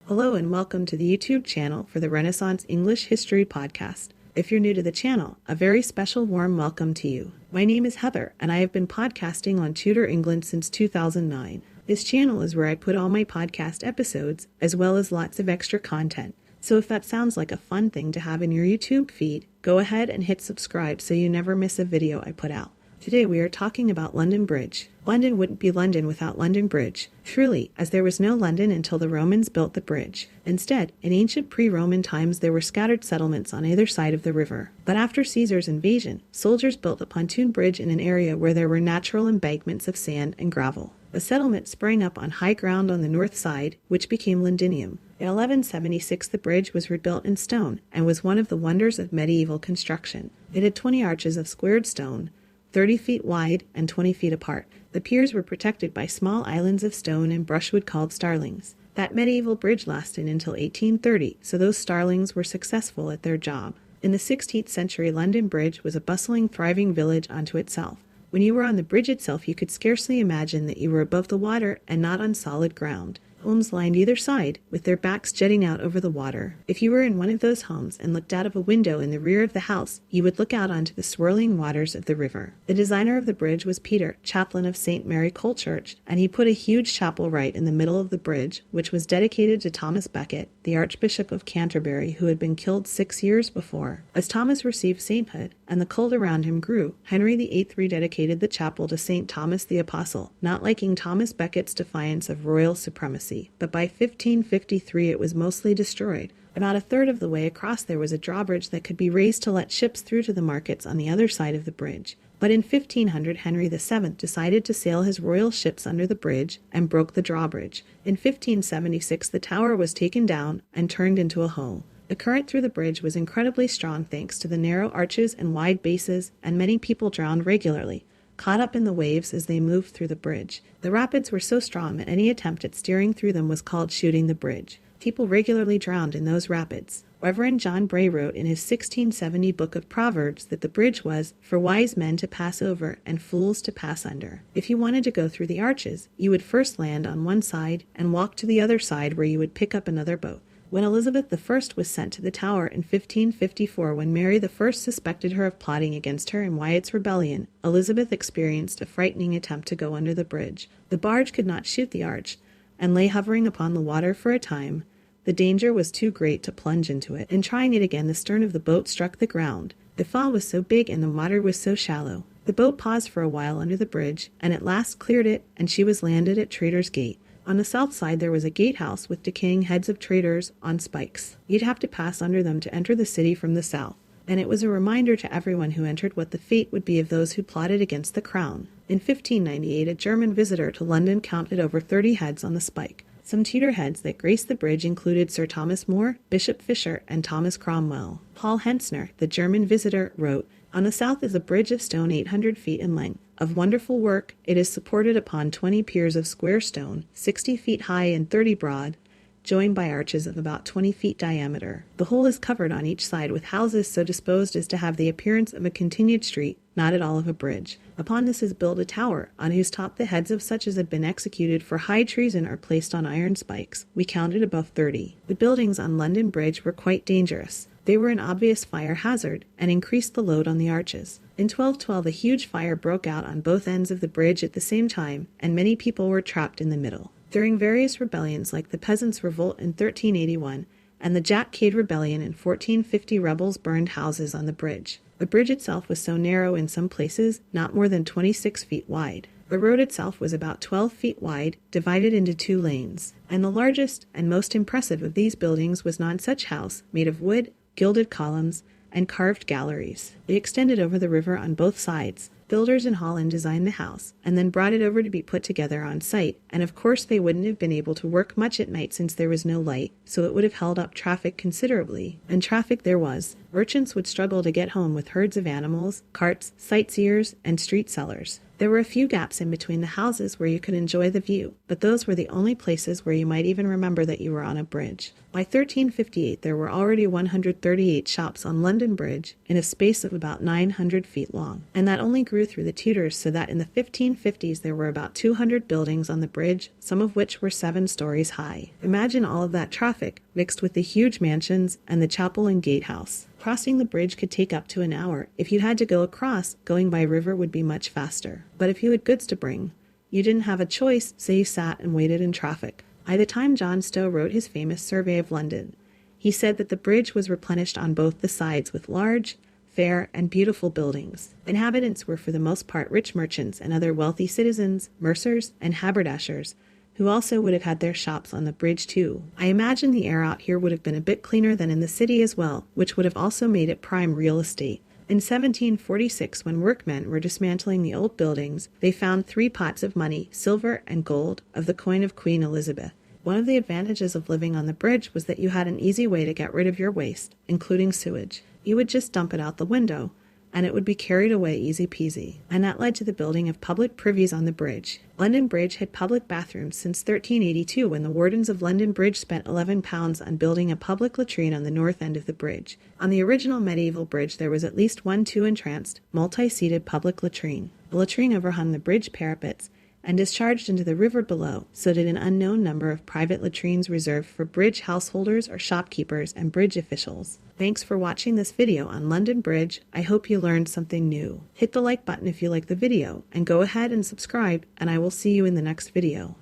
Hello and welcome to the YouTube channel for the Renaissance English History Podcast. If you're new to the channel, a very special warm welcome to you. My name is Heather and I have been podcasting on Tudor England since 2009. This channel is where I put all my podcast episodes as well as lots of extra content. So if that sounds like a fun thing to have in your YouTube feed, go ahead and hit subscribe so you never miss a video I put out. Today we are talking about London Bridge. London wouldn't be London without London Bridge, truly, as there was no London until the Romans built the bridge. Instead, in ancient pre-Roman times there were scattered settlements on either side of the river. But after Caesar's invasion, soldiers built a pontoon bridge in an area where there were natural embankments of sand and gravel. A settlement sprang up on high ground on the north side, which became Londinium. In 1176 the bridge was rebuilt in stone and was one of the wonders of medieval construction. It had 20 arches of squared stone, 30 feet wide and 20 feet apart. The piers were protected by small islands of stone and brushwood called starlings. That medieval bridge lasted until 1830, so those starlings were successful at their job. In the 16th century, London Bridge was a bustling, thriving village unto itself. When you were on the bridge itself, you could scarcely imagine that you were above the water and not on solid ground. Homes lined either side, with their backs jutting out over the water. If you were in one of those homes and looked out of a window in the rear of the house, you would look out onto the swirling waters of the river. The designer of the bridge was Peter, chaplain of St. Mary Colechurch, and he put a huge chapel right in the middle of the bridge, which was dedicated to Thomas Becket, the Archbishop of Canterbury, who had been killed 6 years before. As Thomas received sainthood, and the cult around him grew, Henry VIII rededicated the chapel to St. Thomas the Apostle, not liking Thomas Becket's defiance of royal supremacy. But by 1553 it was mostly destroyed. About a third of the way across there was a drawbridge that could be raised to let ships through to the markets on the other side of the bridge. But in 1500 Henry VII decided to sail his royal ships under the bridge and broke the drawbridge. In 1576 the tower was taken down and turned into a hull. The current through the bridge was incredibly strong thanks to the narrow arches and wide bases, and many people drowned regularly, caught up in the waves as they moved through the bridge. The rapids were so strong that any attempt at steering through them was called shooting the bridge. People regularly drowned in those rapids. Reverend John Bray wrote in his 1670 book of Proverbs that the bridge was for wise men to pass over and fools to pass under. If you wanted to go through the arches, you would first land on one side and walk to the other side where you would pick up another boat. When Elizabeth I was sent to the Tower in 1554, when Mary I suspected her of plotting against her in Wyatt's rebellion, Elizabeth experienced a frightening attempt to go under the bridge. The barge could not shoot the arch, and lay hovering upon the water for a time. The danger was too great to plunge into it. In trying it again, the stern of the boat struck the ground. The fall was so big and the water was so shallow. The boat paused for a while under the bridge, and at last cleared it, and she was landed at Traitor's Gate. On the south side there was a gatehouse with decaying heads of traitors on spikes. You'd have to pass under them to enter the city from the south, and it was a reminder to everyone who entered what the fate would be of those who plotted against the crown. In 1598 a German visitor to London counted over 30 heads on the spike. Some Tudor heads that graced the bridge included Sir Thomas More, Bishop Fisher, and Thomas Cromwell. Paul Hentzner, the German visitor, wrote, "On the south is a bridge of stone 800 feet in length. Of wonderful work, it is supported upon 20 piers of square stone, 60 feet high and 30 broad, joined by arches of about 20 feet diameter. The whole is covered on each side with houses so disposed as to have the appearance of a continued street, not at all of a bridge. Upon this is built a tower, on whose top the heads of such as had been executed for high treason are placed on iron spikes. We counted above 30. The buildings on London Bridge were quite dangerous. They were an obvious fire hazard, and increased the load on the arches. In 1212 a huge fire broke out on both ends of the bridge at the same time, and many people were trapped in the middle. During various rebellions like the Peasants' Revolt in 1381 and the Jack Cade Rebellion in 1450, rebels burned houses on the bridge. The bridge itself was so narrow in some places, not more than 26 feet wide. The road itself was about 12 feet wide, divided into 2 lanes, and the largest and most impressive of these buildings was Nonsuch House, made of wood, gilded columns, and carved galleries. It extended over the river on both sides. Builders in Holland designed the house, and then brought it over to be put together on site, and of course they wouldn't have been able to work much at night since there was no light, so it would have held up traffic considerably, and traffic there was. Merchants would struggle to get home with herds of animals, carts, sightseers, and street sellers. There were a few gaps in between the houses where you could enjoy the view, but those were the only places where you might even remember that you were on a bridge. By 1358, there were already 138 shops on London Bridge in a space of about 900 feet long, and that only grew through the Tudors, so that in the 1550s there were about 200 buildings on the bridge, some of which were 7 stories high. Imagine all of that traffic mixed with the huge mansions and the chapel and gatehouse. Crossing the bridge could take up to an hour. If you had to go across, going by river would be much faster. But if you had goods to bring, you didn't have a choice, so you sat and waited in traffic. By the time John Stow wrote his famous Survey of London, he said that the bridge was replenished on both the sides with large, fair, and beautiful buildings. Inhabitants were for the most part rich merchants and other wealthy citizens, mercers, and haberdashers, who also would have had their shops on the bridge too. I imagine the air out here would have been a bit cleaner than in the city as well, which would have also made it prime real estate. In 1746, when workmen were dismantling the old buildings, they found 3 pots of money, silver and gold, of the coin of Queen Elizabeth. One of the advantages of living on the bridge was that you had an easy way to get rid of your waste, including sewage. You would just dump it out the window, and it would be carried away easy peasy. And that led to the building of public privies on the bridge. London Bridge had public bathrooms since 1382, when the wardens of London Bridge spent £11 on building a public latrine on the north end of the bridge. On the original medieval bridge there was at least one 2-entranced, multi-seated public latrine. The latrine overhung the bridge parapets and discharged into the river below, so did an unknown number of private latrines reserved for bridge householders or shopkeepers and bridge officials. Thanks for watching this video on London Bridge. I hope you learned something new. Hit the like button if you like the video, and go ahead and subscribe, and I will see you in the next video.